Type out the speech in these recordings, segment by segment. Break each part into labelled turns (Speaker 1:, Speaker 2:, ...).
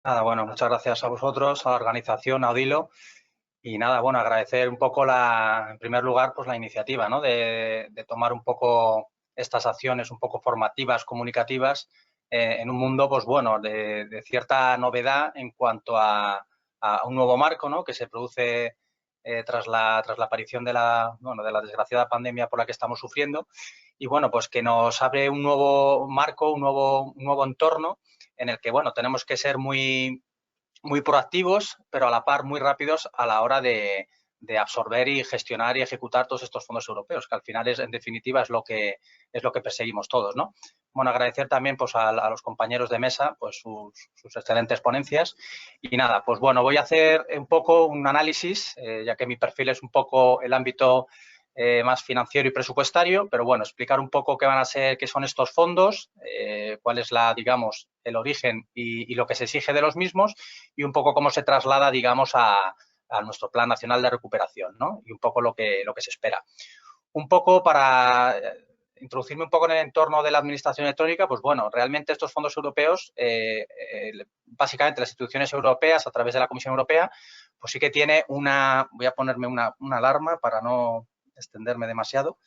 Speaker 1: Nada, bueno, muchas gracias a vosotros, a la organización, a Odilo. Y nada, bueno, agradecer un poco en primer lugar, pues la iniciativa, ¿no? De tomar un poco estas acciones un poco formativas, comunicativas, en un mundo, pues bueno, de cierta novedad en cuanto a un nuevo marco, ¿no? Que se produce tras la aparición bueno, de la desgraciada pandemia por la que estamos sufriendo. Y bueno, pues que nos abre un nuevo marco, un nuevo entorno en el que, bueno, tenemos que ser muy proactivos, pero a la par muy rápidos a la hora de absorber y gestionar y ejecutar todos estos fondos europeos, que al final en definitiva es lo que perseguimos todos, ¿no? Bueno, agradecer también pues a los compañeros de mesa pues sus excelentes ponencias y nada, pues bueno, voy a hacer un poco un análisis, ya que mi perfil es un poco el ámbito más financiero y presupuestario, pero bueno, explicar un poco qué son estos fondos, cuál es digamos, el origen y lo que se exige de los mismos y un poco cómo se traslada, digamos, a nuestro Plan Nacional de Recuperación, ¿no? Y un poco lo que se espera. Un poco para introducirme un poco en el entorno de la administración electrónica, pues bueno, realmente estos fondos europeos, básicamente las instituciones europeas a través de la Comisión Europea, pues sí que tiene voy a ponerme una alarma para no extenderme demasiado,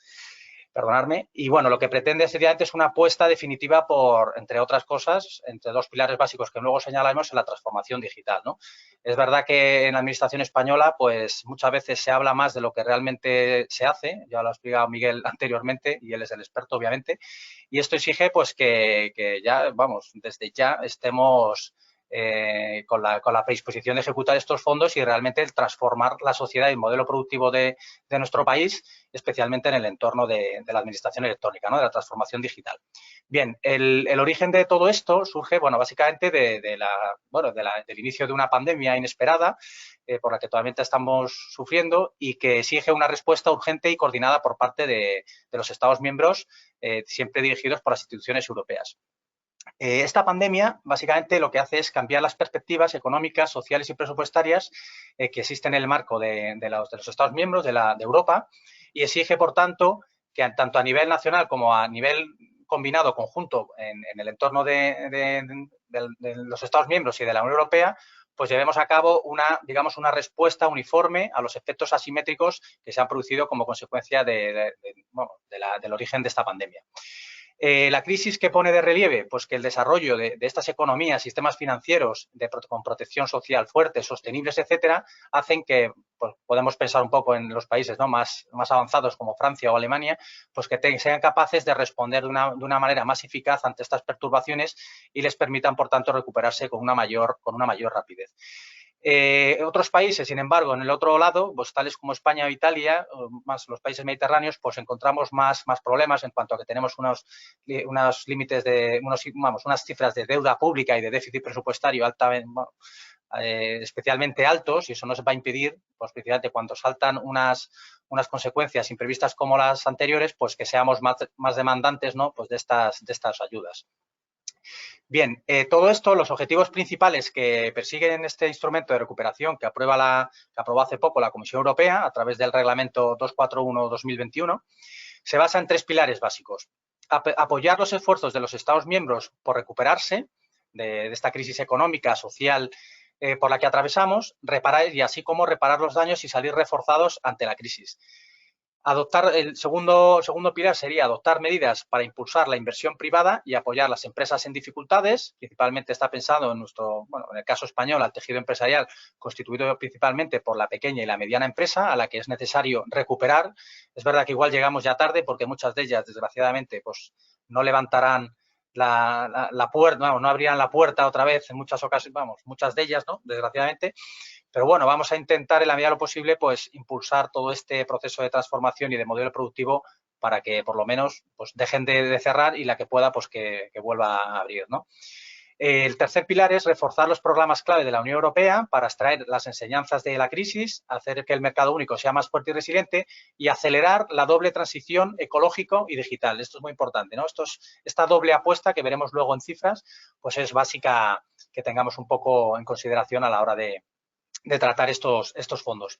Speaker 1: perdonadme. Y bueno, lo que pretende seriamente es una apuesta definitiva por, entre otras cosas, entre dos pilares básicos que luego señalaremos, en la transformación digital, ¿no? Es verdad que en la administración española, pues muchas veces se habla más de lo que realmente se hace, ya lo ha explicado Miguel anteriormente y él es el experto, obviamente, y esto exige pues que ya, vamos, desde ya estemos con la predisposición de ejecutar estos fondos y realmente transformar la sociedad y el modelo productivo de nuestro país, especialmente en el entorno de la administración electrónica, ¿no? De la transformación digital. Bien, el origen de todo esto surge, bueno, básicamente del inicio de una pandemia inesperada por la que todavía estamos sufriendo y que exige una respuesta urgente y coordinada por parte de los Estados miembros, siempre dirigidos por las instituciones europeas. Esta pandemia básicamente lo que hace es cambiar las perspectivas económicas, sociales y presupuestarias que existen en el marco de los Estados miembros de Europa y exige, por tanto, que tanto a nivel nacional como a nivel combinado, conjunto, en el entorno de los Estados miembros y de la Unión Europea, pues llevemos a cabo digamos, una respuesta uniforme a los efectos asimétricos que se han producido como consecuencia del origen de esta pandemia. La crisis que pone de relieve, pues que el desarrollo de estas economías, sistemas financieros con protección social fuertes, sostenibles, etcétera, hacen que pues, podemos pensar un poco en los países, ¿no? más avanzados como Francia o Alemania, pues que sean capaces de responder de una manera más eficaz ante estas perturbaciones y les permitan, por tanto, recuperarse con una mayor rapidez. Otros países, sin embargo, en el otro lado, pues tales como España o Italia, más los países mediterráneos, pues encontramos más problemas en cuanto a que tenemos unos límites unas cifras de deuda pública y de déficit presupuestario especialmente altos, y eso nos va a impedir, pues precisamente cuando saltan unas consecuencias imprevistas como las anteriores, pues que seamos más demandantes, ¿no? Pues de estas ayudas. Bien, todo esto, los objetivos principales que persiguen este instrumento de recuperación que aprobó hace poco la Comisión Europea a través del Reglamento 241/2021, se basa en tres pilares básicos. Apoyar los esfuerzos de los Estados miembros por recuperarse de esta crisis económica, social, por la que atravesamos, así como reparar los daños y salir reforzados ante la crisis. El segundo pilar sería adoptar medidas para impulsar la inversión privada y apoyar las empresas en dificultades. Principalmente está pensado en el caso español, al tejido empresarial constituido principalmente por la pequeña y la mediana empresa, a la que es necesario recuperar. Es verdad que igual llegamos ya tarde porque muchas de ellas, desgraciadamente, pues no levantarán la puerta, no abrirán la puerta otra vez en muchas ocasiones, muchas de ellas, ¿no? Desgraciadamente. Pero bueno, vamos a intentar en la medida de lo posible pues impulsar todo este proceso de transformación y de modelo productivo para que por lo menos pues dejen de cerrar y la que pueda pues que vuelva a abrir, ¿no? El tercer pilar es reforzar los programas clave de la Unión Europea para extraer las enseñanzas de la crisis, hacer que el mercado único sea más fuerte y resiliente y acelerar la doble transición ecológico y digital. Esto es muy importante, ¿no? Esta doble apuesta que veremos luego en cifras, pues es básica que tengamos un poco en consideración a la hora de tratar estos fondos.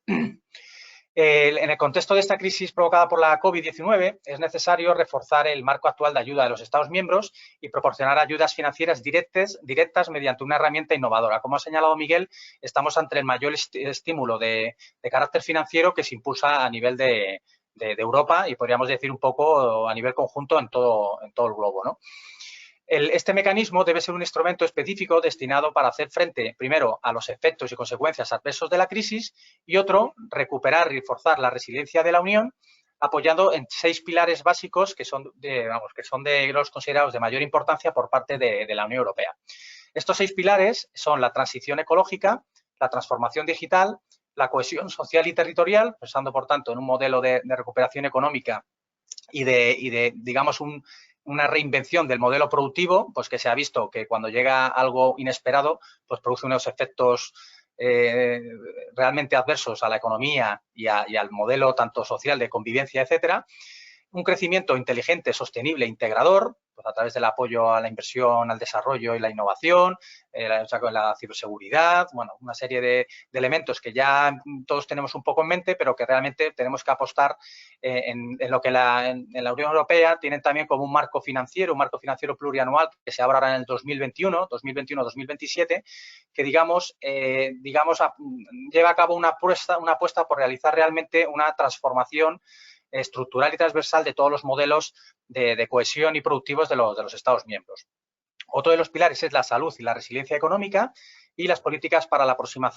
Speaker 1: En el contexto de esta crisis provocada por la COVID-19, es necesario reforzar el marco actual de ayuda de los Estados miembros y proporcionar ayudas financieras directas mediante una herramienta innovadora. Como ha señalado Miguel, estamos ante el mayor estímulo de carácter financiero que se impulsa a nivel de Europa y podríamos decir un poco a nivel conjunto en todo el globo, ¿no? Este mecanismo debe ser un instrumento específico destinado para hacer frente, primero, a los efectos y consecuencias adversos de la crisis y otro, recuperar y reforzar la resiliencia de la Unión, apoyando en 6 pilares básicos que son de los considerados de mayor importancia por parte de la Unión Europea. Estos 6 pilares son la transición ecológica, la transformación digital, la cohesión social y territorial, pensando, por tanto, en un modelo de recuperación económica y de digamos, una reinvención del modelo productivo, pues que se ha visto que cuando llega algo inesperado, pues produce unos efectos realmente adversos a la economía y al modelo tanto social de convivencia, etcétera. Un crecimiento inteligente, sostenible, integrador, pues a través del apoyo a la inversión, al desarrollo y la innovación, la ciberseguridad, bueno, una serie de elementos que ya todos tenemos un poco en mente, pero que realmente tenemos que apostar en lo que en la Unión Europea tienen también como un marco financiero plurianual que se abre ahora en el 2021-2027, que digamos lleva a cabo una apuesta por realizar realmente una transformación estructural y transversal de todos los modelos de cohesión y productivos de los Estados miembros. Otro de los pilares es la salud y la resiliencia económica y las políticas para la próxima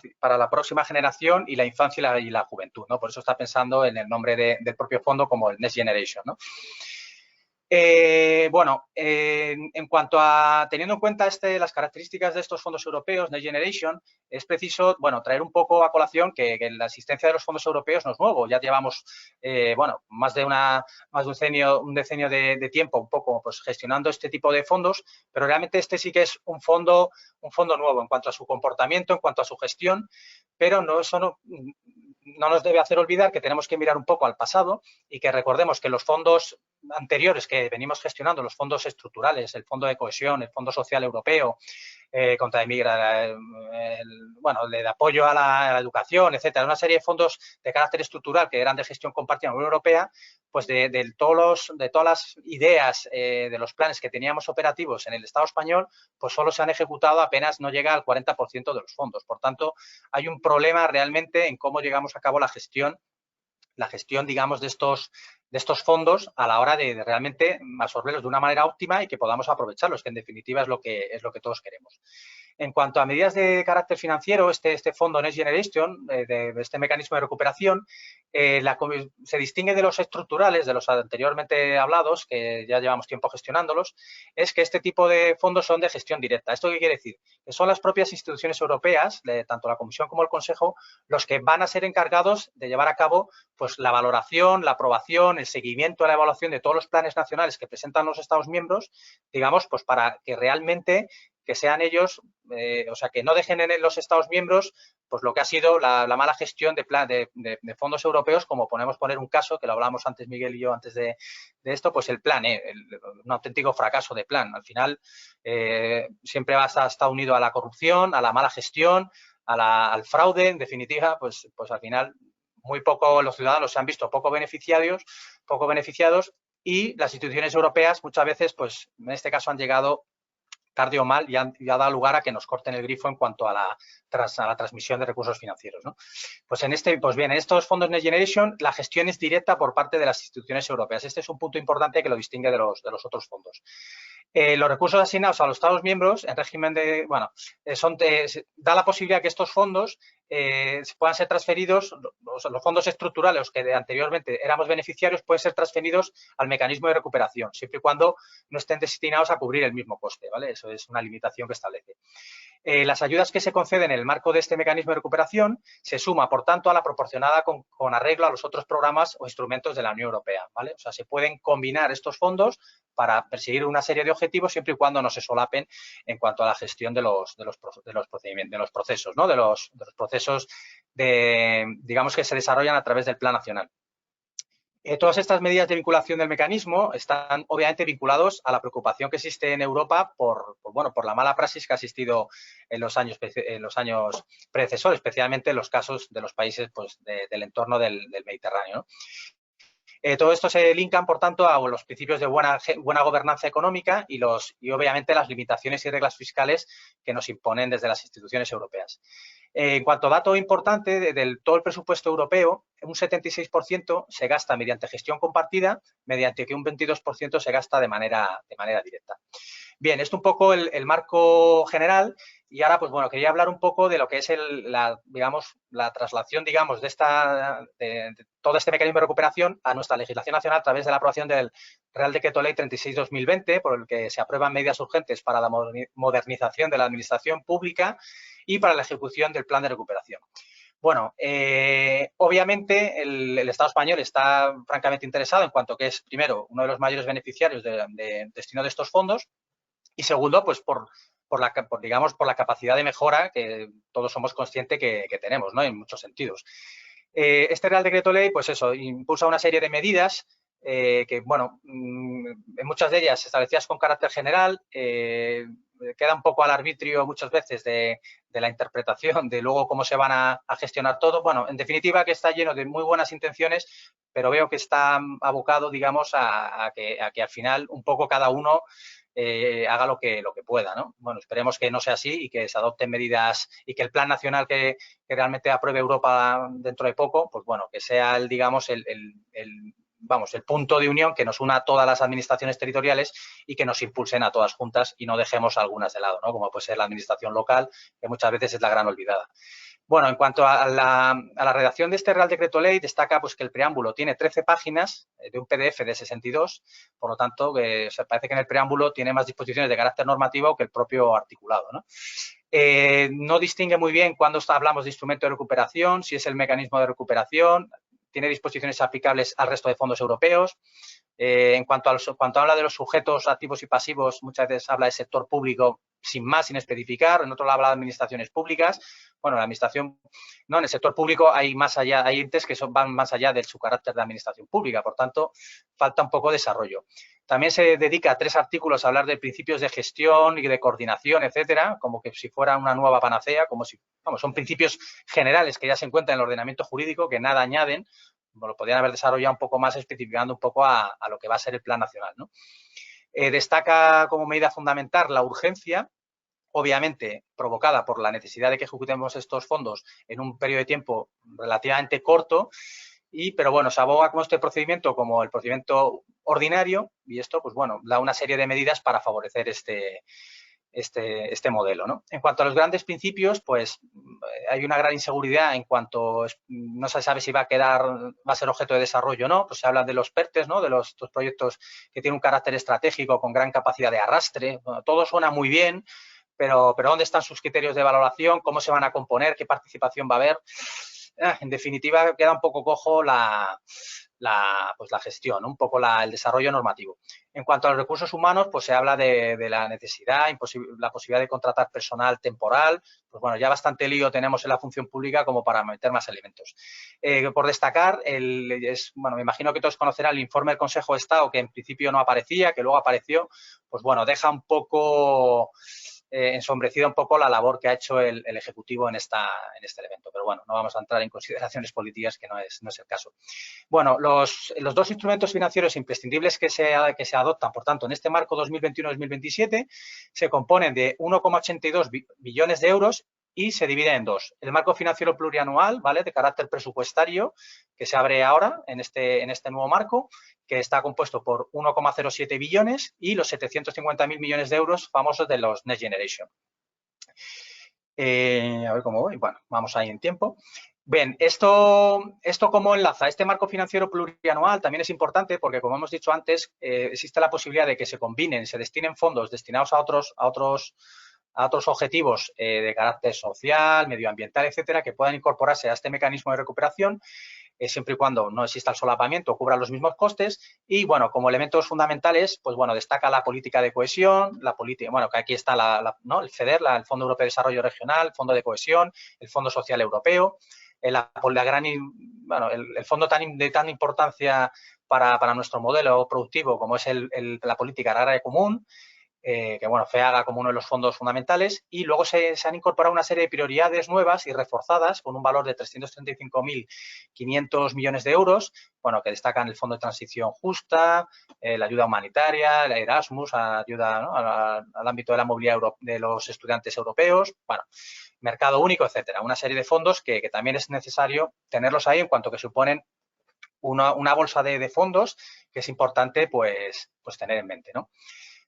Speaker 1: generación y la infancia y la juventud, ¿no? Por eso está pensando en el nombre del propio fondo como el Next Generation, ¿no? En cuanto a, teniendo en cuenta las características de estos fondos europeos, Next Generation, es preciso, traer un poco a colación que la existencia de los fondos europeos no es nuevo. Ya llevamos, más de un decenio de tiempo un poco pues gestionando este tipo de fondos, pero realmente este sí que es un fondo nuevo en cuanto a su comportamiento, en cuanto a su gestión, pero eso no nos debe hacer olvidar que tenemos que mirar un poco al pasado y que recordemos que los fondos anteriores que venimos gestionando, los fondos estructurales, el Fondo de Cohesión, el Fondo Social Europeo, contra de apoyo a la educación, etcétera, una serie de fondos de carácter estructural que eran de gestión compartida en la Unión Europea, pues de todas las ideas, de los planes que teníamos operativos en el Estado español, pues solo se han ejecutado, apenas no llega al 40% de los fondos. Por tanto, hay un problema realmente en cómo llevamos a cabo la gestión, digamos, de estos fondos a la hora de realmente absorberlos de una manera óptima y que podamos aprovecharlos, que en definitiva es lo que todos queremos. En cuanto a medidas de carácter financiero, este fondo Next Generation, de este mecanismo de recuperación, se distingue de los estructurales, de los anteriormente hablados, que ya llevamos tiempo gestionándolos, es que este tipo de fondos son de gestión directa. ¿Esto qué quiere decir? Que son las propias instituciones europeas, tanto la Comisión como el Consejo, los que van a ser encargados de llevar a cabo pues, la valoración, la aprobación, el seguimiento, la evaluación de todos los planes nacionales que presentan los Estados miembros, digamos, pues para que realmente que sean ellos, que no dejen en los Estados miembros pues lo que ha sido la mala gestión de fondos europeos, como podemos poner un caso, que lo hablamos antes Miguel y yo antes de esto, pues el plan un auténtico fracaso de plan. Al final siempre está unido a la corrupción, a la mala gestión, al fraude, en definitiva, pues al final muy poco los ciudadanos se han visto poco beneficiados y las instituciones europeas muchas veces, pues en este caso han llegado tarde o mal y ha dado lugar a que nos corten el grifo en cuanto a la transmisión de recursos financieros, ¿no? Pues en estos fondos Next Generation la gestión es directa por parte de las instituciones europeas. Este es un punto importante que lo distingue de los otros fondos. Los recursos asignados a los Estados miembros en régimen da la posibilidad que estos fondos puedan ser transferidos, los fondos estructurales, los que anteriormente éramos beneficiarios, pueden ser transferidos al mecanismo de recuperación, siempre y cuando no estén destinados a cubrir el mismo coste, ¿vale? Eso es una limitación que establece. Las ayudas que se conceden en el marco de este mecanismo de recuperación se suma, por tanto, a la proporcionada con arreglo a los otros programas o instrumentos de la Unión Europea, ¿vale? O sea, se pueden combinar estos fondos para perseguir una serie de objetivos siempre y cuando no se solapen en cuanto a la gestión de los procedimientos, de los procesos, ¿no? De los procesos digamos, que se desarrollan a través del Plan Nacional. Todas estas medidas de vinculación del mecanismo están obviamente vinculados a la preocupación que existe en Europa por la mala praxis que ha existido en los años predecesores, especialmente en los casos de los países pues, del entorno del Mediterráneo, ¿no? Todo esto se linkan, por tanto, a los principios de buena gobernanza económica y obviamente las limitaciones y reglas fiscales que nos imponen desde las instituciones europeas. En cuanto a dato importante, del todo el presupuesto europeo, un 76% se gasta mediante gestión compartida, mediante que un 22% se gasta de manera directa. Bien, esto un poco el marco general y ahora, pues bueno, quería hablar un poco de lo que es la traslación, digamos, de todo este mecanismo de recuperación a nuestra legislación nacional a través de la aprobación del Real Decreto Ley 36/2020, por el que se aprueban medidas urgentes para la modernización de la administración pública y para la ejecución del plan de recuperación. Bueno, obviamente el Estado español está francamente interesado en cuanto que es, primero, uno de los mayores beneficiarios de destino de estos fondos y segundo, pues por la capacidad de mejora que todos somos conscientes que tenemos, ¿no? En muchos sentidos. Este Real Decreto Ley, pues eso, impulsa una serie de medidas que, bueno, en muchas de ellas establecidas con carácter general, queda un poco al arbitrio muchas veces de la interpretación de luego cómo se van a gestionar todo. Bueno, en definitiva, que está lleno de muy buenas intenciones, pero veo que está abocado, digamos, a que al final un poco cada uno haga lo que pueda, ¿no? Bueno, esperemos que no sea así y que se adopten medidas y que el plan nacional que realmente apruebe Europa dentro de poco, pues bueno, que sea el punto de unión que nos una a todas las administraciones territoriales y que nos impulsen a todas juntas y no dejemos algunas de lado, ¿no? Como puede ser la administración local, que muchas veces es la gran olvidada. Bueno, en cuanto a la redacción de este Real Decreto Ley, destaca pues, que el preámbulo tiene 13 páginas de un PDF de 62, por lo tanto, parece que en el preámbulo tiene más disposiciones de carácter normativo que el propio articulado, ¿no? No distingue muy bien cuando hablamos de instrumento de recuperación, si es el mecanismo de recuperación, tiene disposiciones aplicables al resto de fondos europeos. En cuanto habla de los sujetos activos y pasivos, muchas veces habla del sector público sin más, sin especificar. En otro lado habla de administraciones públicas. Bueno, la administración, no, en el sector público hay entes que van más allá de su carácter de administración pública. Por tanto, falta un poco de desarrollo. También se dedica 3 artículos a hablar de principios de gestión y de coordinación, etcétera, como que si fuera una nueva panacea, como si, vamos, son principios generales que ya se encuentran en el ordenamiento jurídico, que nada añaden. Lo podrían haber desarrollado un poco más, especificando un poco a lo que va a ser el plan nacional, ¿no? Destaca como medida fundamental la urgencia, obviamente provocada por la necesidad de que ejecutemos estos fondos en un periodo de tiempo relativamente corto, pero bueno, se aboga con este procedimiento como el procedimiento ordinario y esto, pues bueno, da una serie de medidas para favorecer este modelo, ¿no? En cuanto a los grandes principios, pues hay una gran inseguridad en cuanto no se sabe si va a ser objeto de desarrollo o no, pues se habla de los PERTES, ¿no? De los proyectos que tienen un carácter estratégico con gran capacidad de arrastre. Bueno, todo suena muy bien, pero ¿dónde están sus criterios de valoración? ¿Cómo se van a componer? ¿Qué participación va a haber? En definitiva, queda un poco cojo la gestión, ¿no? Un poco el desarrollo normativo. En cuanto a los recursos humanos, pues se habla de la necesidad, la posibilidad de contratar personal temporal. Pues bueno, ya bastante lío tenemos en la función pública como para meter más elementos. Por destacar, bueno, me imagino que todos conocerán el informe del Consejo de Estado, que en principio no aparecía, que luego apareció. Pues bueno, deja un poco ensombrecida un poco la labor que ha hecho el Ejecutivo en este evento. Pero bueno, no vamos a entrar en consideraciones políticas, que no es el caso. Bueno, los 2 instrumentos financieros imprescindibles que se adoptan, por tanto, en este marco 2021-2027, se componen de 1,82 billones de euros y se dividen en 2. El marco financiero plurianual, ¿vale?, de carácter presupuestario, que se abre ahora en este nuevo marco, que está compuesto por 1,07 billones y los 750.000 millones de euros famosos de los Next Generation. A ver cómo voy. Bueno, vamos ahí en tiempo. Bien, ¿esto cómo enlaza? Este marco financiero plurianual también es importante porque, como hemos dicho antes, existe la posibilidad de que se combinen, se destinen fondos destinados a otros objetivos de carácter social, medioambiental, etcétera, que puedan incorporarse a este mecanismo de recuperación, siempre y cuando no exista el solapamiento, cubra los mismos costes. Y, bueno, como elementos fundamentales, pues, bueno, destaca la política de cohesión, bueno, que aquí está el FEDER, el Fondo Europeo de Desarrollo Regional, el Fondo de Cohesión, el Fondo Social Europeo. el fondo de tan importancia para nuestro modelo productivo como es la política agraria común, que bueno, FEAGA como uno de los fondos fundamentales, y luego se han incorporado una serie de prioridades nuevas y reforzadas con un valor de 335.500 millones de euros, bueno, que destacan el Fondo de Transición Justa, la ayuda humanitaria, la Erasmus, ayuda, ¿no?, al ámbito de la movilidad de los estudiantes europeos, bueno, mercado único, etcétera. Una serie de fondos que también es necesario tenerlos ahí en cuanto que suponen una bolsa de fondos que es importante pues tener en mente, ¿no?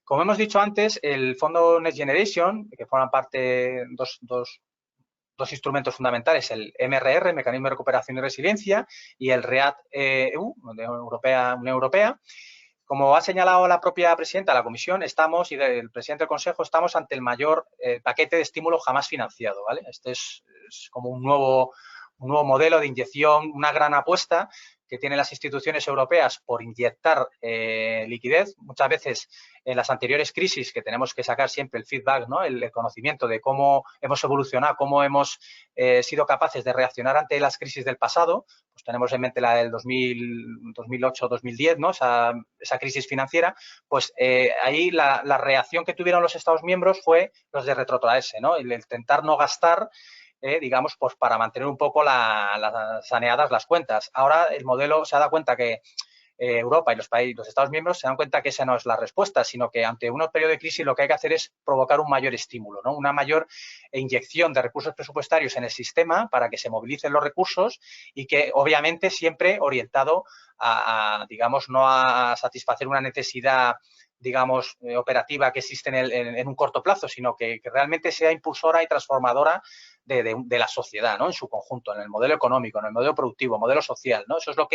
Speaker 1: Como hemos dicho antes, el fondo Next Generation, que forman parte dos instrumentos fundamentales, el MRR, Mecanismo de Recuperación y Resiliencia, y el REACT-EU, Unión Europea. Como ha señalado la propia presidenta de la Comisión, y el presidente del Consejo, estamos ante el mayor paquete de estímulo jamás financiado, ¿vale? Este es como un nuevo modelo de inyección, una gran apuesta que tienen las instituciones europeas por inyectar liquidez. Muchas veces en las anteriores crisis, que tenemos que sacar siempre el feedback, ¿no?, el conocimiento de cómo hemos evolucionado, cómo hemos sido capaces de reaccionar ante las crisis del pasado, pues tenemos en mente la del 2008-2010, ¿no?, esa crisis financiera, pues ahí la reacción que tuvieron los Estados miembros fue los de retrotraerse, ¿no?, el intentar no gastar, digamos, pues para mantener un poco saneadas las cuentas. Ahora el modelo se ha dado cuenta que Europa y los Estados miembros se dan cuenta que esa no es la respuesta, sino que ante un periodo de crisis lo que hay que hacer es provocar un mayor estímulo, ¿no?, una mayor inyección de recursos presupuestarios en el sistema para que se movilicen los recursos y que, obviamente, siempre orientado digamos, no a satisfacer una necesidad, digamos, operativa que existe en un corto plazo, sino que realmente sea impulsora y transformadora de la sociedad, ¿no?, en su conjunto, en el modelo económico, en el modelo productivo, modelo social, ¿no? Eso es lo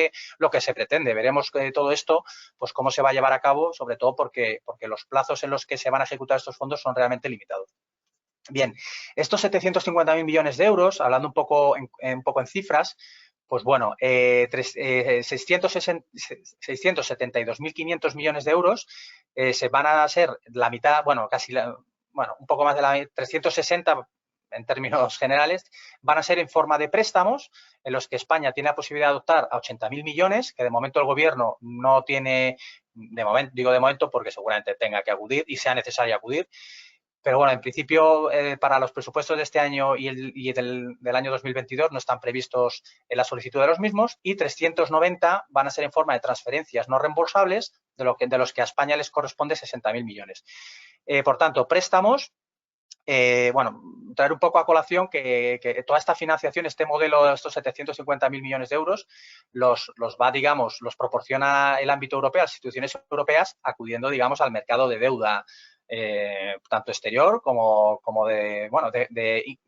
Speaker 1: que se pretende. Veremos que todo esto, pues cómo se va a llevar a cabo, sobre todo porque los plazos en los que se van a ejecutar estos fondos son realmente limitados. Bien, estos 750.000 millones de euros, hablando un poco en cifras, pues bueno, 672.500 millones de euros se van a ser la mitad, bueno, un poco más de la 360 en términos generales, van a ser en forma de préstamos, en los que España tiene la posibilidad de adoptar a 80.000 millones, que de momento el Gobierno no tiene, digo de momento porque seguramente tenga que acudir y sea necesario acudir. Pero bueno, en principio, para los presupuestos de este año y del año 2022 no están previstos en la solicitud de los mismos, y 390 van a ser en forma de transferencias no reembolsables, de los que a España les corresponde 60.000 millones. Por tanto, préstamos, bueno, traer un poco a colación que toda esta financiación, este modelo, estos 750.000 millones de euros, los proporciona el ámbito europeo, las instituciones europeas, acudiendo, digamos, al mercado de deuda, tanto exterior como de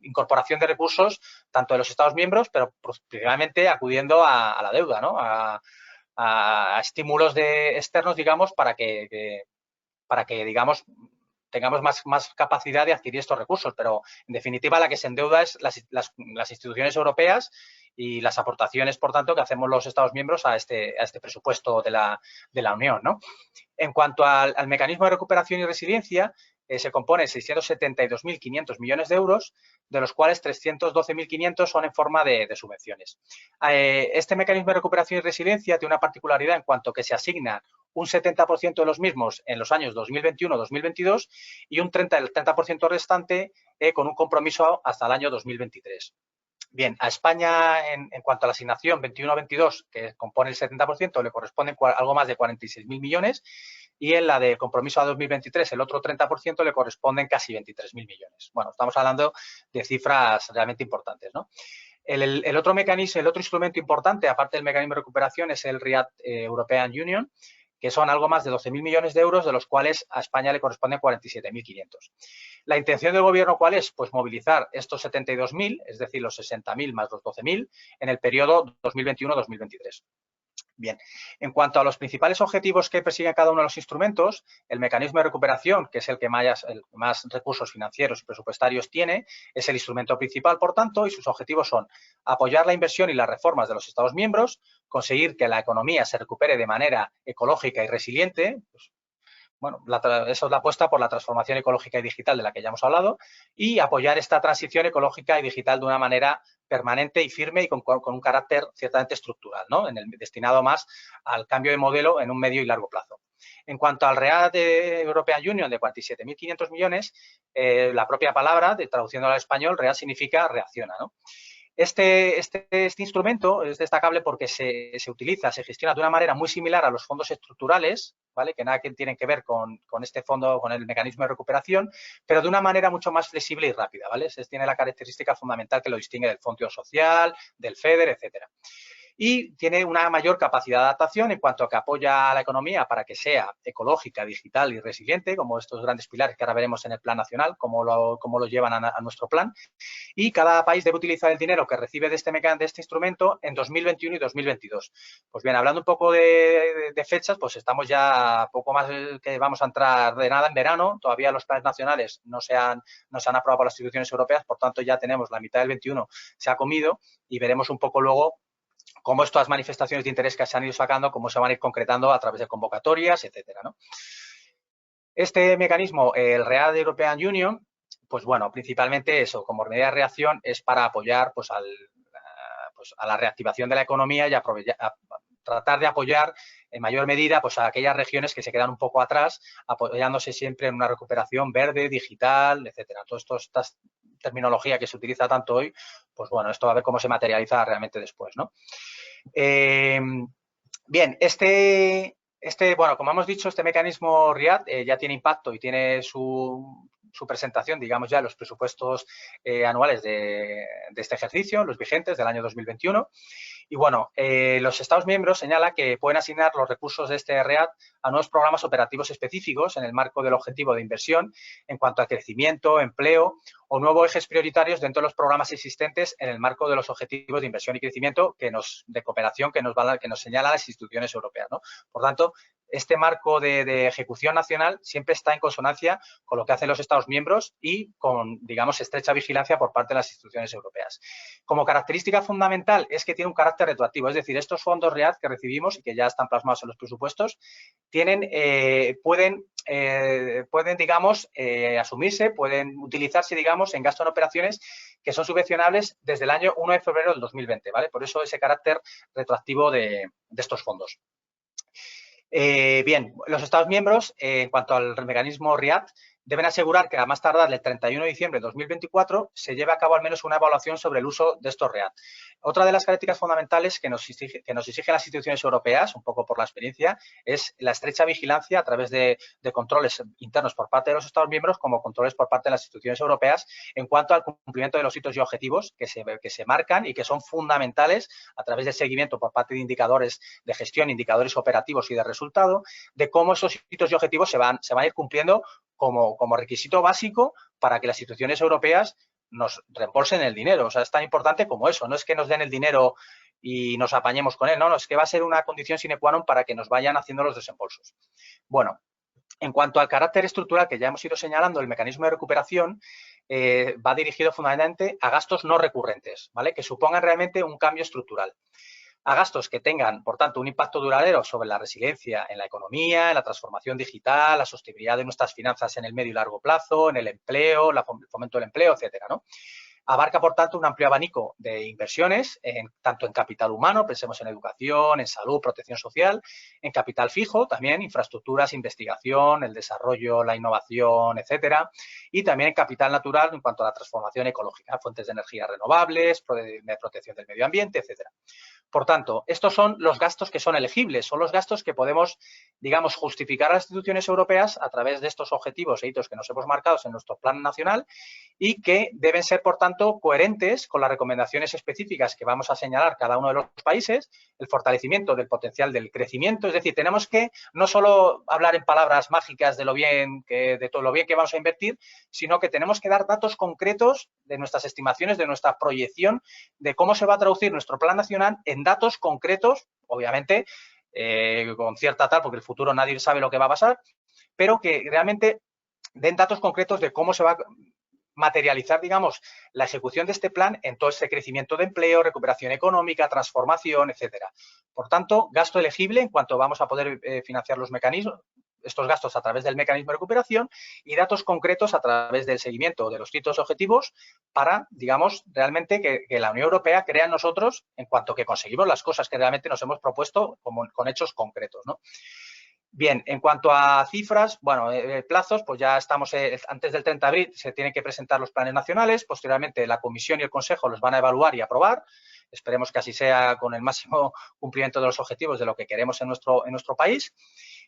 Speaker 1: incorporación de recursos, tanto de los Estados miembros, pero principalmente acudiendo a la deuda, ¿no?, a estímulos externos, digamos, para que digamos, tengamos más capacidad de adquirir estos recursos. Pero, en definitiva, la que se endeuda es las instituciones europeas y las aportaciones, por tanto, que hacemos los Estados miembros a este presupuesto de la Unión, ¿no? En cuanto al mecanismo de recuperación y resiliencia, se compone de 672.500 millones de euros, de los cuales 312.500 son en forma de subvenciones. Este mecanismo de recuperación y resiliencia tiene una particularidad en cuanto que se asigna un 70% de los mismos en los años 2021-2022 y el 30% restante con un compromiso hasta el año 2023. Bien, a España, en cuanto a la asignación 21-22, que compone el 70%, le corresponden algo más de 46.000 millones, y en la de compromiso a 2023, el otro 30%, le corresponden casi 23.000 millones. Bueno, estamos hablando de cifras realmente importantes, ¿no? El otro mecanismo, el otro instrumento importante, aparte del mecanismo de recuperación, es el REACT European Union, que son algo más de 12.000 millones de euros, de los cuales a España le corresponden 47.500. ¿La intención del Gobierno cuál es? Pues movilizar estos 72.000, es decir, los 60.000 más los 12.000, en el periodo 2021-2023. Bien, en cuanto a los principales objetivos que persiguen cada uno de los instrumentos, el mecanismo de recuperación, que es el que más recursos financieros y presupuestarios tiene, es el instrumento principal, por tanto, y sus objetivos son apoyar la inversión y las reformas de los Estados miembros, conseguir que la economía se recupere de manera ecológica y resiliente, pues, bueno, eso es la apuesta por la transformación ecológica y digital de la que ya hemos hablado, y apoyar esta transición ecológica y digital de una manera permanente y firme y con un carácter ciertamente estructural, ¿no? Destinado más al cambio de modelo en un medio y largo plazo. En cuanto al READ de European Union de 47.500 millones, la propia palabra, traduciéndola al español, READ significa reacciona, ¿no? Este instrumento es destacable porque se gestiona de una manera muy similar a los fondos estructurales, ¿vale? Que nada que tienen que ver con este fondo, con el mecanismo de recuperación, pero de una manera mucho más flexible y rápida, ¿vale? Tiene la característica fundamental que lo distingue del Fondo Social, del FEDER, etcétera. Y tiene una mayor capacidad de adaptación en cuanto a que apoya a la economía para que sea ecológica, digital y resiliente, como estos grandes pilares que ahora veremos en el plan nacional, cómo lo llevan a nuestro plan. Y cada país debe utilizar el dinero que recibe de este instrumento en 2021 y 2022. Pues bien, hablando un poco de fechas, pues estamos ya poco más que vamos a entrar de nada en verano. Todavía los planes nacionales no se han aprobado por las instituciones europeas, por tanto ya tenemos la mitad del 21 se ha comido y veremos un poco luego cómo estas manifestaciones de interés que se han ido sacando, cómo se van a ir concretando a través de convocatorias, etcétera, ¿no? Este mecanismo, el READ European Union, pues bueno, principalmente eso, como medida de reacción, es para apoyar pues, a la reactivación de la economía y tratar de apoyar en mayor medida pues, a aquellas regiones que se quedan un poco atrás, apoyándose siempre en una recuperación verde, digital, etcétera. Toda esta terminología que se utiliza tanto hoy, pues bueno, esto va a ver cómo se materializa realmente después, ¿no? Bien, bueno, como hemos dicho, este mecanismo READ ya tiene impacto y tiene su presentación, digamos ya, en los presupuestos anuales de este ejercicio, los vigentes del año 2021. Y bueno, los Estados miembros señalan que pueden asignar los recursos de este READ a nuevos programas operativos específicos en el marco del objetivo de inversión en cuanto a crecimiento, empleo o nuevos ejes prioritarios dentro de los programas existentes en el marco de los objetivos de inversión y crecimiento de cooperación que nos señalan las instituciones europeas, ¿no? Por tanto, este marco de ejecución nacional siempre está en consonancia con lo que hacen los Estados miembros y con, digamos, estrecha vigilancia por parte de las instituciones europeas. Como característica fundamental es que tiene un carácter retroactivo, es decir, estos fondos READ que recibimos y que ya están plasmados en los presupuestos pueden, digamos, asumirse, pueden utilizarse, digamos, en gasto en operaciones que son subvencionables desde el año 1 de febrero del 2020, ¿vale? Por eso ese carácter retroactivo de estos fondos. Bien, los Estados miembros, en cuanto al mecanismo READ, deben asegurar que a más tardar el 31 de diciembre de 2024 se lleve a cabo al menos una evaluación sobre el uso de estos READ. Otra de las características fundamentales que nos exigen las instituciones europeas, un poco por la experiencia, es la estrecha vigilancia a través de controles internos por parte de los Estados miembros como controles por parte de las instituciones europeas en cuanto al cumplimiento de los hitos y objetivos que se marcan y que son fundamentales a través del seguimiento por parte de indicadores de gestión, indicadores operativos y de resultado, de cómo esos hitos y objetivos se van a ir cumpliendo como requisito básico para que las instituciones europeas nos reembolsen el dinero. O sea, es tan importante como eso. No es que nos den el dinero y nos apañemos con él, no, es que va a ser una condición sine qua non para que nos vayan haciendo los desembolsos. Bueno, en cuanto al carácter estructural que ya hemos ido señalando, el mecanismo de recuperación va dirigido fundamentalmente a gastos no recurrentes, ¿vale? Que supongan realmente un cambio estructural. A gastos que tengan, por tanto, un impacto duradero sobre la resiliencia en la economía, en la transformación digital, la sostenibilidad de nuestras finanzas en el medio y largo plazo, en el empleo, el fomento del empleo, etcétera, ¿no? Abarca, por tanto, un amplio abanico de inversiones, tanto en capital humano, pensemos en educación, en salud, protección social, en capital fijo, también infraestructuras, investigación, el desarrollo, la innovación, etcétera, y también en capital natural en cuanto a la transformación ecológica, fuentes de energía renovables, de protección del medio ambiente, etcétera. Por tanto, estos son los gastos que son elegibles, son los gastos que podemos, digamos, justificar a las instituciones europeas a través de estos objetivos e hitos que nos hemos marcado en nuestro plan nacional y que deben ser, por tanto, coherentes con las recomendaciones específicas que vamos a señalar cada uno de los países, el fortalecimiento del potencial del crecimiento, es decir, tenemos que no solo hablar en palabras mágicas de todo lo bien que vamos a invertir, sino que tenemos que dar datos concretos de nuestras estimaciones, de nuestra proyección, de cómo se va a traducir nuestro plan nacional en datos concretos, obviamente, con cierta tal, porque el futuro nadie sabe lo que va a pasar, pero que realmente den datos concretos de cómo se va a materializar, digamos, la ejecución de este plan en todo ese crecimiento de empleo, recuperación económica, transformación, etcétera. Por tanto, gasto elegible en cuanto vamos a poder financiar los mecanismos, estos gastos a través del mecanismo de recuperación y datos concretos a través del seguimiento de los hitos objetivos para, digamos, realmente que la Unión Europea crea en nosotros en cuanto que conseguimos las cosas que realmente nos hemos propuesto con hechos concretos, ¿no? Bien, en cuanto a cifras, bueno, plazos, pues ya estamos, antes del 30 de abril se tienen que presentar los planes nacionales, posteriormente la Comisión y el Consejo los van a evaluar y aprobar, esperemos que así sea con el máximo cumplimiento de los objetivos de lo que queremos en nuestro país.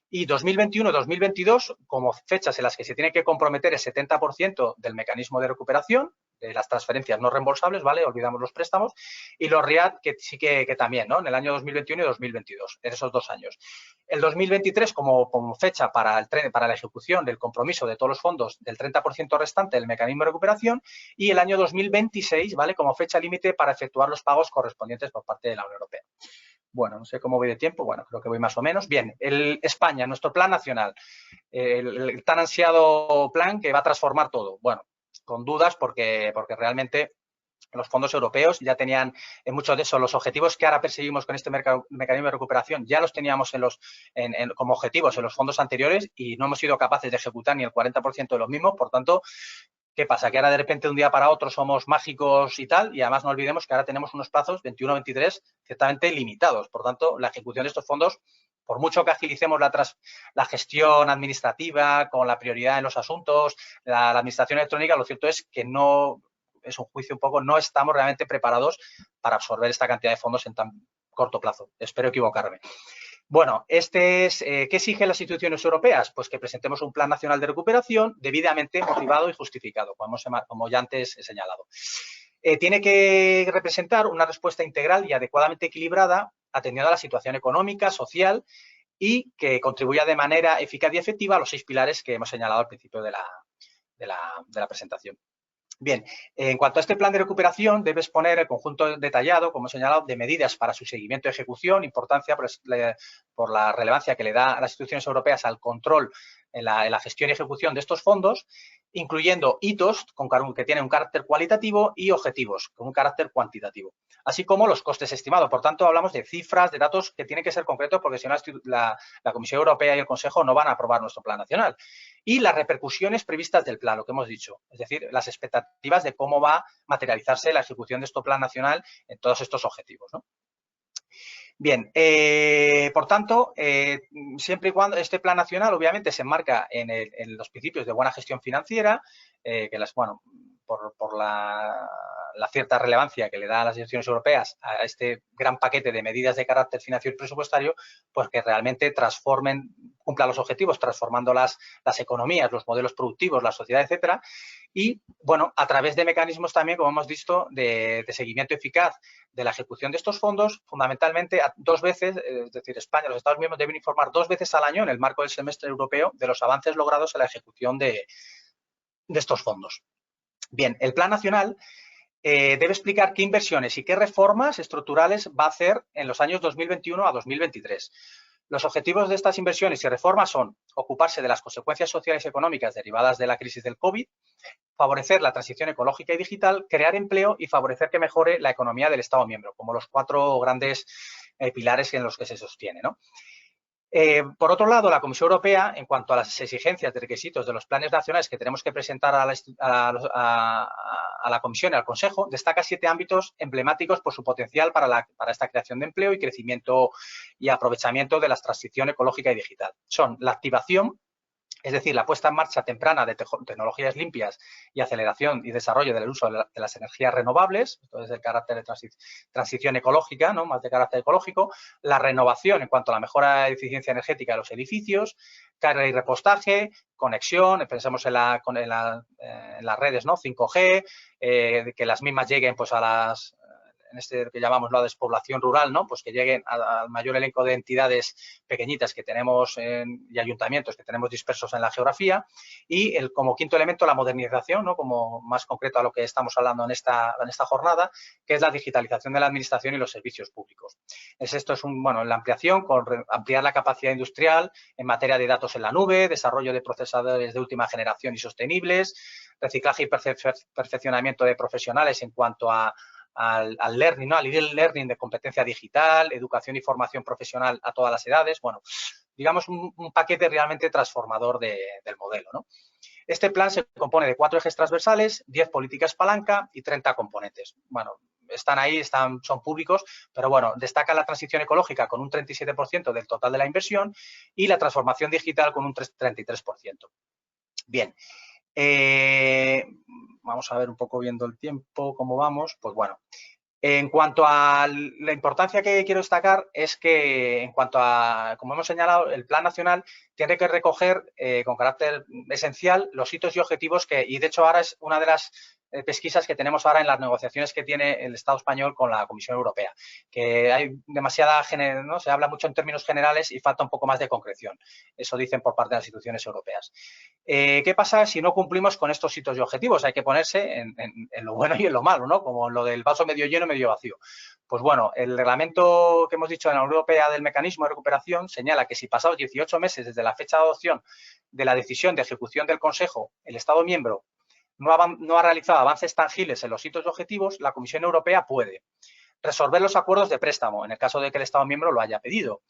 Speaker 1: Y 2021-2022 como fechas en las que se tiene que comprometer el 70% del mecanismo de recuperación, de las transferencias no reembolsables, ¿vale? Olvidamos los préstamos, y los RIAD, que sí que también, ¿no? En el año 2021 y 2022, en esos 2 años. El 2023 como fecha para la ejecución del compromiso de todos los fondos del 30% restante del mecanismo de recuperación y el año 2026, ¿vale? Como fecha límite para efectuar los pagos correspondientes por parte de la Unión Europea. Bueno, no sé cómo voy de tiempo, bueno, creo que voy más o menos. Bien, España, nuestro plan nacional, el tan ansiado plan que va a transformar todo. Bueno, con dudas porque realmente los fondos europeos ya tenían en muchos de esos los objetivos que ahora perseguimos con este mecanismo de recuperación, ya los teníamos como objetivos en los fondos anteriores y no hemos sido capaces de ejecutar ni el 40% de los mismos, por tanto, ¿qué pasa? Que ahora de repente de un día para otro somos mágicos y tal, y además no olvidemos que ahora tenemos unos plazos 21-23 ciertamente limitados. Por tanto, la ejecución de estos fondos, por mucho que agilicemos la gestión administrativa con la prioridad en los asuntos, la administración electrónica, lo cierto es que no, es un juicio un poco, no estamos realmente preparados para absorber esta cantidad de fondos en tan corto plazo. Espero equivocarme. Bueno, ¿qué exigen las instituciones europeas? Pues que presentemos un plan nacional de recuperación debidamente motivado y justificado, como ya antes he señalado. Tiene que representar una respuesta integral y adecuadamente equilibrada, atendiendo a la situación económica, social y que contribuya de manera eficaz y efectiva a los 6 pilares que hemos señalado al principio de la presentación. Bien, en cuanto a este plan de recuperación, debe exponer el conjunto detallado, como he señalado, de medidas para su seguimiento y ejecución, importancia por la relevancia que le da a las instituciones europeas al control en la gestión y ejecución de estos fondos, incluyendo hitos que tienen un carácter cualitativo y objetivos con un carácter cuantitativo, así como los costes estimados. Por tanto, hablamos de cifras, de datos que tienen que ser concretos porque si no la Comisión Europea y el Consejo no van a aprobar nuestro plan nacional. Y las repercusiones previstas del plan, lo que hemos dicho, es decir, las expectativas de cómo va a materializarse la ejecución de este plan nacional en todos estos objetivos, ¿no? Bien, por tanto, siempre y cuando este plan nacional obviamente se enmarca en los principios de buena gestión financiera, por la cierta relevancia que le da a las instituciones europeas a este gran paquete de medidas de carácter financiero y presupuestario, pues que realmente cumplan los objetivos, transformando las economías, los modelos productivos, la sociedad, etcétera. Y, bueno, a través de mecanismos también, como hemos visto, de seguimiento eficaz de la ejecución de estos fondos, fundamentalmente 2 veces, es decir, España, los Estados miembros deben informar 2 veces al año en el marco del semestre europeo de los avances logrados en la ejecución de estos fondos. Bien, el plan nacional debe explicar qué inversiones y qué reformas estructurales va a hacer en los años 2021 a 2023. Los objetivos de estas inversiones y reformas son ocuparse de las consecuencias sociales y económicas derivadas de la crisis del COVID, favorecer la transición ecológica y digital, crear empleo y favorecer que mejore la economía del Estado miembro, como los 4 grandes pilares en los que se sostiene, ¿no? Por otro lado, la Comisión Europea, en cuanto a las exigencias de requisitos de los planes nacionales que tenemos que presentar a la Comisión y al Consejo, destaca 7 ámbitos emblemáticos por su potencial para esta creación de empleo y crecimiento y aprovechamiento de la transición ecológica y digital. Son la activación, es decir, la puesta en marcha temprana de tecnologías limpias y aceleración y desarrollo del uso de las energías renovables, esto es el carácter de transición ecológica, ¿no? Más de carácter ecológico, la renovación en cuanto a la mejora de eficiencia energética de los edificios, carga y repostaje, conexión, pensemos en las redes, ¿no? 5G, que las mismas lleguen pues en este que llamamos la despoblación rural, ¿no? Pues que lleguen al mayor elenco de entidades pequeñitas que tenemos y ayuntamientos que tenemos dispersos en la geografía y como quinto elemento la modernización, ¿no? Como más concreto a lo que estamos hablando en esta jornada, que es la digitalización de la administración y los servicios públicos. Esto es la ampliación con ampliar la capacidad industrial en materia de datos en la nube, desarrollo de procesadores de última generación y sostenibles, reciclaje y perfeccionamiento de profesionales en cuanto al learning, ¿no? Al e-learning de competencia digital, educación y formación profesional a todas las edades. Bueno, digamos, un paquete realmente transformador del modelo, ¿no? Este plan se compone de 4 ejes transversales, 10 políticas palanca y 30 componentes. Bueno, están ahí, son públicos, pero bueno, destaca la transición ecológica con un 37% del total de la inversión y la transformación digital con un 33%. Bien, vamos a ver un poco viendo el tiempo, cómo vamos. Pues bueno, en cuanto a la importancia que quiero destacar es que, en cuanto a, como hemos señalado, el Plan Nacional tiene que recoger con carácter esencial los hitos y objetivos y de hecho ahora es una de las pesquisas que tenemos ahora en las negociaciones que tiene el Estado español con la Comisión Europea, que hay demasiada, ¿no? Se habla mucho en términos generales y falta un poco más de concreción. Eso dicen por parte de las instituciones europeas. ¿Qué pasa si no cumplimos con estos hitos y objetivos? Hay que ponerse en lo bueno y en lo malo, ¿no? Como lo del vaso medio lleno, medio vacío. Pues bueno, el reglamento que hemos dicho en la Unión Europea del mecanismo de recuperación señala que si pasados 18 meses desde la fecha de adopción de la decisión de ejecución del Consejo, el Estado miembro no ha realizado avances tangibles en los hitos y objetivos, la Comisión Europea puede resolver los acuerdos de préstamo, en el caso de que el Estado miembro lo haya pedido,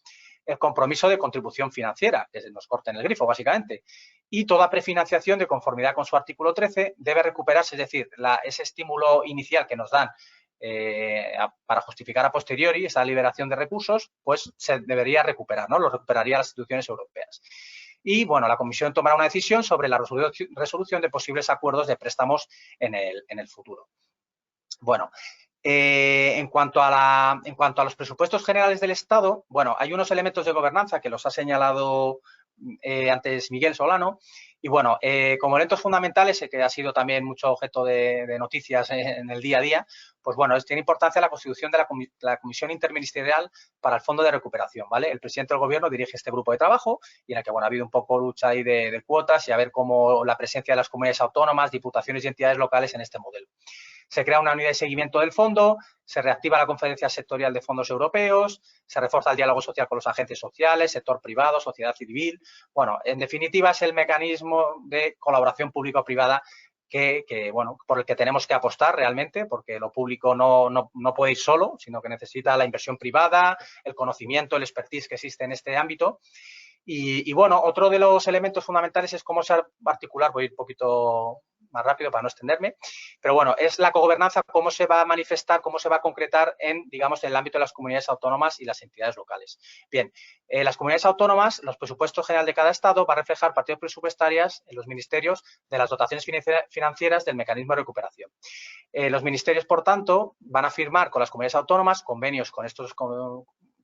Speaker 1: el compromiso de contribución financiera, que se nos corte en el grifo, básicamente, y toda prefinanciación de conformidad con su artículo 13 debe recuperarse, es decir, ese estímulo inicial que nos dan para justificar a posteriori esa liberación de recursos, pues se debería recuperar, ¿no? Lo recuperarían las instituciones europeas. Y, bueno, la Comisión tomará una decisión sobre la resolución de posibles acuerdos de préstamos en el futuro. Bueno, en cuanto a los presupuestos generales del Estado, bueno, hay unos elementos de gobernanza que los ha señalado antes Miguel Solano. Y bueno, como elementos fundamentales, que ha sido también mucho objeto de noticias en el día a día, pues bueno, tiene importancia la constitución de la Comisión Interministerial para el Fondo de Recuperación, ¿vale? El presidente del Gobierno dirige este grupo de trabajo y en el que, bueno, ha habido un poco lucha ahí de cuotas y a ver cómo la presencia de las comunidades autónomas, diputaciones y entidades locales en este modelo. Se crea una unidad de seguimiento del fondo, se reactiva la conferencia sectorial de fondos europeos, se refuerza el diálogo social con los agentes sociales, sector privado, sociedad civil. Bueno, en definitiva, es el mecanismo de colaboración público-privada bueno, por el que tenemos que apostar realmente, porque lo público no puede ir solo, sino que necesita la inversión privada, el conocimiento, el expertise que existe en este ámbito. Y bueno, otro de los elementos fundamentales es cómo se articular, voy a ir un poquito más rápido para no extenderme, pero bueno, es la cogobernanza, cómo se va a manifestar, cómo se va a concretar en, digamos, en el ámbito de las comunidades autónomas y las entidades locales. Bien, las comunidades autónomas, los presupuestos generales de cada estado va a reflejar partidas presupuestarias en los ministerios de las dotaciones financieras del mecanismo de recuperación. Los ministerios, por tanto, van a firmar con las comunidades autónomas convenios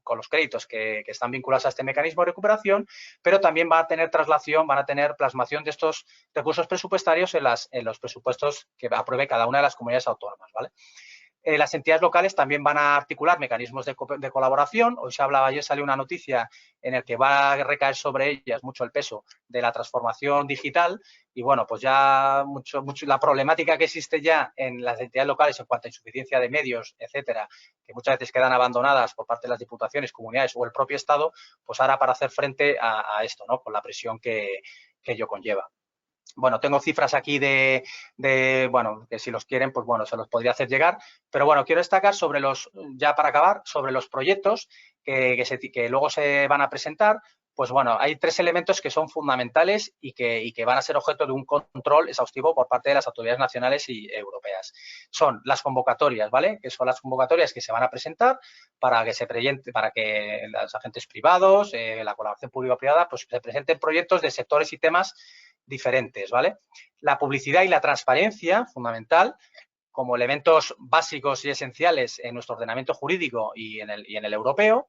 Speaker 1: con los créditos que están vinculados a este mecanismo de recuperación, pero también va a tener traslación, van a tener plasmación de estos recursos presupuestarios en los presupuestos que apruebe cada una de las comunidades autónomas, ¿vale? Las entidades locales también van a articular mecanismos de colaboración. Hoy se hablaba, ayer salió una noticia en el que va a recaer sobre ellas mucho el peso de la transformación digital y, bueno, pues ya la problemática que existe ya en las entidades locales en cuanto a insuficiencia de medios, etcétera, que muchas veces quedan abandonadas por parte de las diputaciones, comunidades o el propio Estado, pues ahora para hacer frente a esto, ¿no? Con la presión que ello conlleva. Bueno, tengo cifras aquí bueno, que si los quieren, pues bueno, se los podría hacer llegar. Pero bueno, quiero destacar ya para acabar, sobre los proyectos que luego se van a presentar. Pues bueno, hay 3 elementos que son fundamentales y que van a ser objeto de un control exhaustivo por parte de las autoridades nacionales y europeas. Son las convocatorias, ¿vale? Que son las convocatorias que se van a presentar para que los agentes privados, la colaboración público-privada, pues se presenten proyectos de sectores y temas diferentes, ¿vale? La publicidad y la transparencia, fundamental, como elementos básicos y esenciales en nuestro ordenamiento jurídico y en el europeo.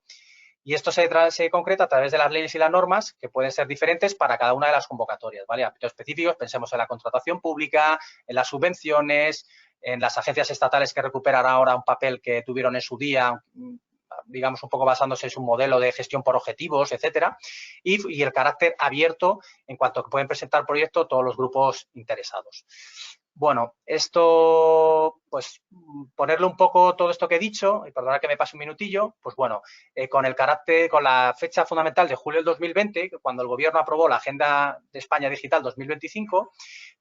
Speaker 1: Y esto se concreta a través de las leyes y las normas que pueden ser diferentes para cada una de las convocatorias, ¿vale? Ámbitos específicos, pensemos en la contratación pública, en las subvenciones, en las agencias estatales que recuperan ahora un papel que tuvieron en su día, digamos, un poco basándose en su modelo de gestión por objetivos, etcétera, y el carácter abierto en cuanto a que pueden presentar proyectos todos los grupos interesados. Bueno, esto, pues, ponerle un poco todo esto que he dicho, y perdonad que me pase un minutillo, pues bueno, con la fecha fundamental de julio del 2020, cuando el Gobierno aprobó la Agenda de España Digital 2025,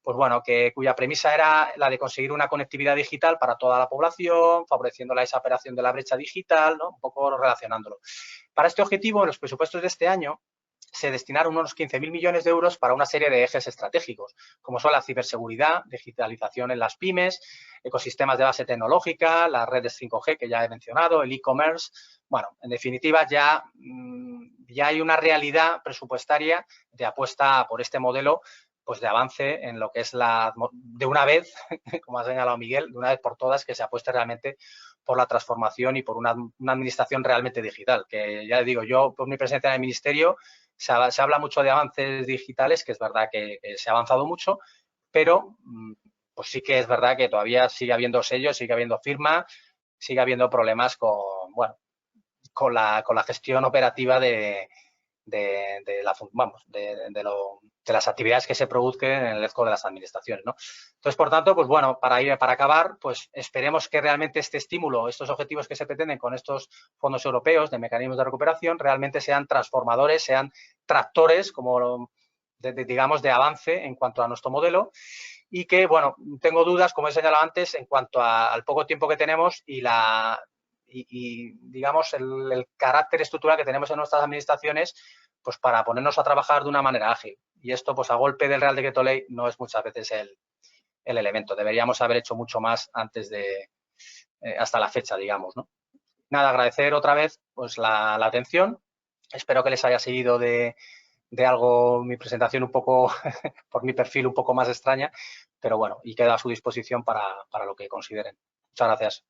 Speaker 1: pues bueno, cuya premisa era la de conseguir una conectividad digital para toda la población, favoreciendo la desaparición de la brecha digital, ¿no? Un poco relacionándolo. Para este objetivo, en los presupuestos de este año, se destinaron unos 15.000 millones de euros para una serie de ejes estratégicos, como son la ciberseguridad, digitalización en las pymes, ecosistemas de base tecnológica, las redes 5G que ya he mencionado, el e-commerce. Bueno, en definitiva, ya hay una realidad presupuestaria de apuesta por este modelo, pues de avance en lo que es de una vez, como ha señalado Miguel, de una vez por todas, que se apueste realmente por la transformación y por una administración realmente digital. Que ya digo, yo por mi presencia en el Ministerio se habla mucho de avances digitales, que es verdad que se ha avanzado mucho, pero pues sí que es verdad que todavía sigue habiendo sellos, sigue habiendo firma, sigue habiendo problemas con, bueno, con la gestión operativa de las actividades que se produzcan en el EZCO de las administraciones, ¿no? Entonces, por tanto, pues bueno, para acabar, pues esperemos que realmente este estímulo, estos objetivos que se pretenden con estos fondos europeos de mecanismos de recuperación, realmente sean transformadores, sean tractores, como digamos, de avance en cuanto a nuestro modelo. Y que, bueno, tengo dudas, como he señalado antes, en cuanto al poco tiempo que tenemos y digamos, el carácter estructural que tenemos en nuestras administraciones, pues para ponernos a trabajar de una manera ágil. Y esto, pues a golpe del Real Decreto Ley, no es muchas veces el elemento. Deberíamos haber hecho mucho más antes de, hasta la fecha, digamos, ¿no? Nada, agradecer otra vez pues la atención. Espero que les haya seguido de algo mi presentación un poco, por mi perfil un poco más extraña, pero bueno, y quedo a su disposición para lo que consideren. Muchas gracias.